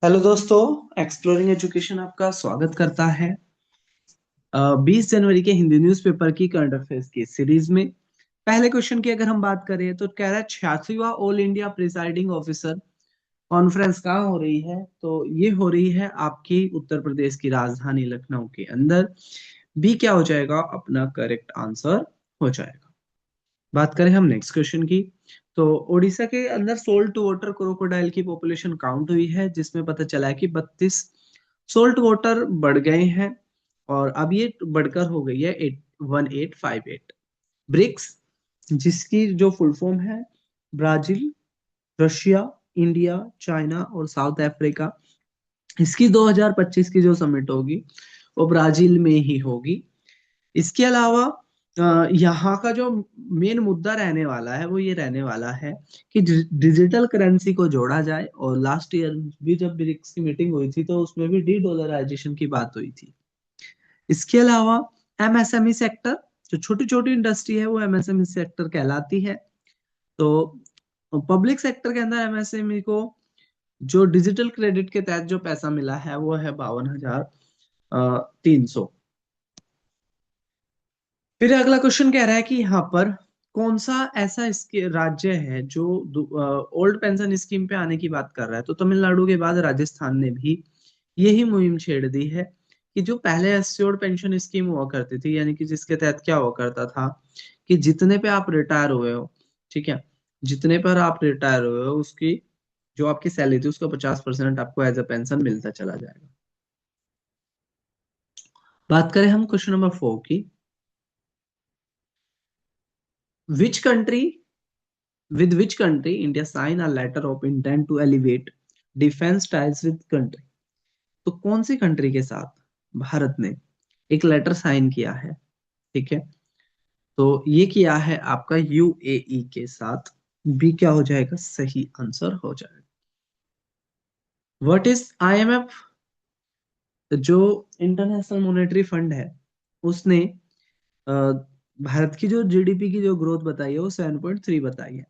Hello दोस्तों, exploring education आपका स्वागत करता है। 20 जनवरी के हिंदी न्यूज़पेपर की करंट अफेयर्स की सीरीज में पहले क्वेश्चन की अगर हम बात करें तो कह रहा है 86वां all India presiding officer conference कहाँ हो रही है। तो ये हो रही है आपकी उत्तर प्रदेश की राजधानी लखनऊ के अंदर। बी क्या हो जाएगा अपना करेक्ट आंसर हो जाएगा। बात करें हम नेक्स्ट क्वेश्चन की, तो उड़ीसा के अंदर सोल्ट वाटर क्रोकोडाइल की पॉपुलेशन काउंट हुई है, जिसमें पता चला है कि 32 सोल्ट वाटर बढ़ गए हैं और अब ये बढ़कर हो गई है 1858। ब्रिक्स, जिसकी जो फुल फॉर्म है ब्राजील, रशिया, इंडिया, चाइना और साउथ अफ्रीका, इसकी 2025 की जो समिट होगी वो ब्राजील में ही होगी। इसके अलावा यहाँ का जो मेन मुद्दा रहने वाला है वो ये रहने वाला है कि डिजिटल करेंसी को जोड़ा जाए, और लास्ट ईयर भी जब ब्रिक्स की मीटिंग हुई थी तो उसमें भी डी डॉलराइजेशन की बात हुई थी। इसके अलावा एमएसएमई सेक्टर, जो छोटी छोटी इंडस्ट्री है वो एमएसएमई सेक्टर कहलाती है। तो पब्लिक सेक्टर के अंदर एमएसएमई को जो डिजिटल क्रेडिट के तहत जो पैसा मिला है वो है 52,300। फिर अगला क्वेश्चन कह रहा है कि यहाँ पर कौन सा ऐसा इसके राज्य है जो ओल्ड पेंशन स्कीम पे आने की बात कर रहा है। तो तमिलनाडु के बाद राजस्थान ने भी यही मुहिम छेड़ दी है कि जो पहले एस्योर्ड पेंशन स्कीम हुआ करती थी, यानी कि जिसके तहत क्या हुआ करता था कि जितने पे आप रिटायर हुए हो, ठीक है, जितने पर आप रिटायर हुए हो उसकी जो आपकी सैलरी थी उसका 50% आपको एज अ पेंशन मिलता चला जाएगा। बात करें हम क्वेश्चन नंबर 4 की, which country with which country India sign a letter of intent to elevate defense ties with country। तो कौन सी कंट्री के साथ भारत ने एक लेटर साइन किया है, ठीक है। तो ये किया है आपका यूएई के साथ। बी क्या हो जाएगा सही आंसर हो जाएगा। व्हाट इज आईएमएफ, जो इंटरनेशनल मॉनेटरी फंड है, उसने अ, भारत की जो जीडीपी की जो ग्रोथ बताई है वो 7.3 बताई है।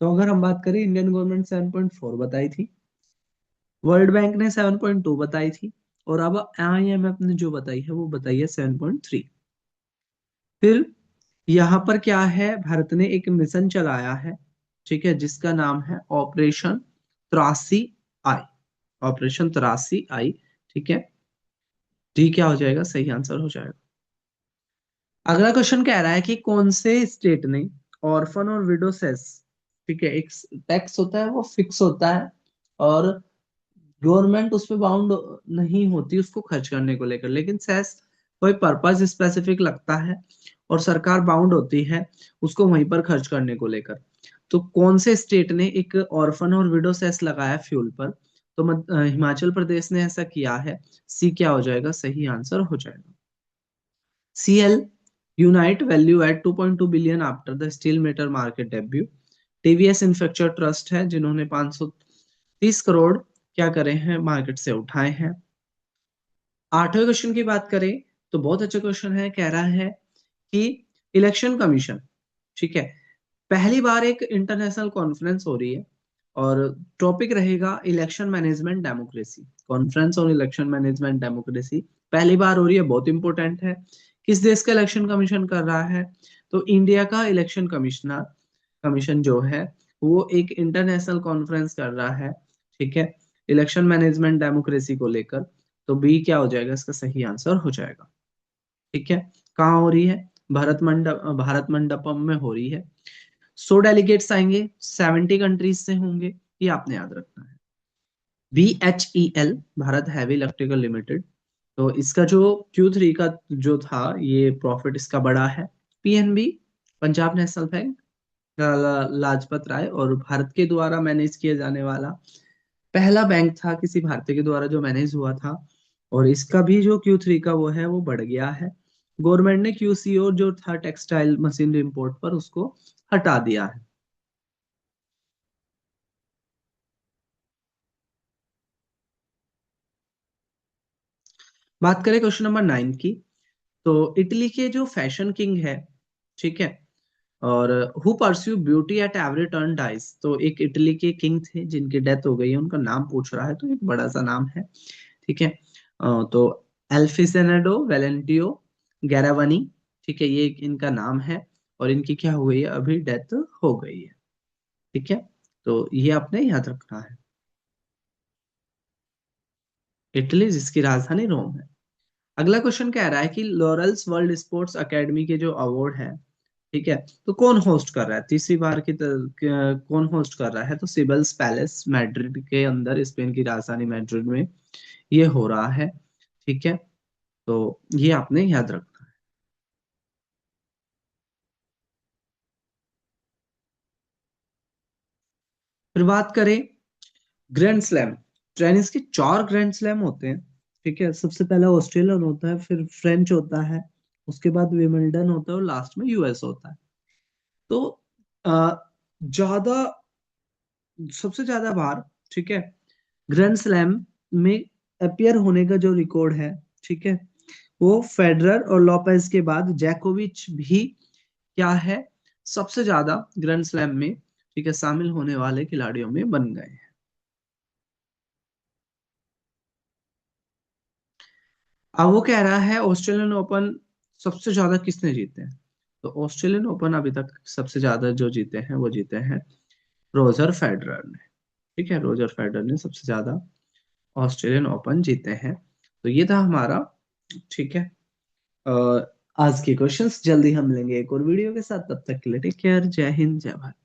तो अगर हम बात करें इंडियन गवर्नमेंट 7.4 बताई थी, वर्ल्ड बैंक ने 7.2 बताई थी, और अब आईएमएफ ने जो बताई है वो बताई है 7.3। फिर यहाँ पर क्या है, भारत ने एक मिशन चलाया है, ठीक है, जिसका नाम है ऑपरेशन 83 आई। ऑपरेशन 83 आई, ठीक है। डी क्या हो जाएगा सही आंसर हो जाएगा। अगला क्वेश्चन कह रहा है कि कौन से स्टेट ने ऑर्फन और विडो सेस, ठीक है, एक टैक्स होता है वो फिक्स होता है और गवर्नमेंट उस पे बाउंड नहीं होती उसको खर्च करने को लेकर, लेकिन सेस कोई पर्पस स्पेसिफिक लगता है और सरकार बाउंड होती है उसको वहीं पर खर्च करने को लेकर। तो कौन से स्टेट ने एक ऑर्फन और विडो सेस लगाया फ्यूल पर। तो हिमाचल प्रदेश ने ऐसा किया है। सी क्या हो जाएगा सही आंसर हो जाएगा। CL unite value at 2.2 billion after the steel metal market debut. TVS infrastructure trust है जिन्होंने 530 करोड़ क्या करे हैं मार्केट से उठाए हैं। आठवें क्वेश्चन की बात करें तो बहुत अच्छा क्वेश्चन है, कह रहा है कि इलेक्शन कमीशन, ठीक है, पहली बार एक इंटरनेशनल कॉन्फ्रेंस हो रही है और टॉपिक रहेगा election management democracy. Conference on election management democracy पहली बार हो रही है, बहुत इंपॉर्टेंट है। किस देश का इलेक्शन कमीशन कर रहा है, तो इंडिया का इलेक्शन कमिश्नर कमीशन जो है वो एक इंटरनेशनल कॉन्फ्रेंस कर रहा है, ठीक है, इलेक्शन मैनेजमेंट डेमोक्रेसी को लेकर। तो बी क्या हो जाएगा इसका सही आंसर हो जाएगा, ठीक है। कहाँ हो रही है, भारत मंडपम में हो रही है। 100 डेलीगेट्स आएंगे, 70 कंट्रीज से होंगे, ये आपने याद रखना है। BHEL, Bharat heavy electrical limited, तो इसका जो Q3 का जो था ये प्रॉफिट इसका बड़ा है। PNB, Punjab national bank, Lajpat Rai, और भारत के द्वारा मैनेज किया जाने वाला पहला बैंक था किसी भारतीय के द्वारा जो मैनेज हुआ था, और इसका भी जो Q3 का वो है वो बढ़ गया है। गवर्नमेंट ने QCO जो था टेक्सटाइल मशीनरी इंपोर्ट पर उसको हटा दिया है। बात करें क्वेश्चन नंबर 9 की, तो इटली के जो फैशन किंग है, ठीक है, और who pursue beauty at every turn dice, तो एक इटली के किंग थे जिनकी डेथ हो गई है, उनका नाम पूछ रहा है, तो एक बड़ा सा नाम है। ठीक है। तो एल्फिसेनेडो वेलेंटियो गैरावनी, ठीक है, ये इनका नाम है। और इनकी क्या हो गई है, अभी डेथ हो गई है। ठीक है, तो ये आपने याद रखना है। इटली जिसकी राजधानी रोम है। अगला क्वेश्चन कह रहा है कि लॉरेल्स वर्ल्ड स्पोर्ट्स एकेडमी के जो अवार्ड है, ठीक है, तो कौन होस्ट कर रहा है तीसरी बार कौन होस्ट कर रहा है, तो सिबल्स पैलेस मैड्रिड के अंदर, स्पेन की राजधानी मैड्रिड में ये हो रहा है। ठीक है, तो ये आपने याद रखना है। फिर बात करें ग्रैंड स्लैम। टेनिस के 4 ग्रैंड स्लैम होते हैं। ठीक है, सबसे पहला ऑस्ट्रेलियन होता है, फिर फ्रेंच होता है, उसके बाद विमिल्टन होता है और लास्ट में यूएस होता है। तो अ, ज्यादा सबसे ज्यादा बार, ठीक है, ग्रैंड स्लैम में अपियर होने का जो रिकॉर्ड है, ठीक है, वो फेडरर और लोपेज के बाद जैकोविच भी क्या है, सबसे ज्यादा ग्रैंड स्लैम में, ठीक है, शामिल होने वाले खिलाड़ियों में बन गए हैं। अब वो कह रहा है ऑस्ट्रेलियन ओपन सबसे ज्यादा किसने जीते हैं, तो ऑस्ट्रेलियन ओपन अभी तक सबसे ज्यादा जो जीते हैं वो जीते हैं रोजर फेडरर ने। ठीक है, रोजर फेडरर ने सबसे ज्यादा ऑस्ट्रेलियन ओपन जीते हैं। तो ये था हमारा, ठीक है, आज के क्वेश्चंस। जल्दी हम लेंगे एक और वीडियो के साथ, तब तक के लिए टेक केयर, जय हिंद जय भारत।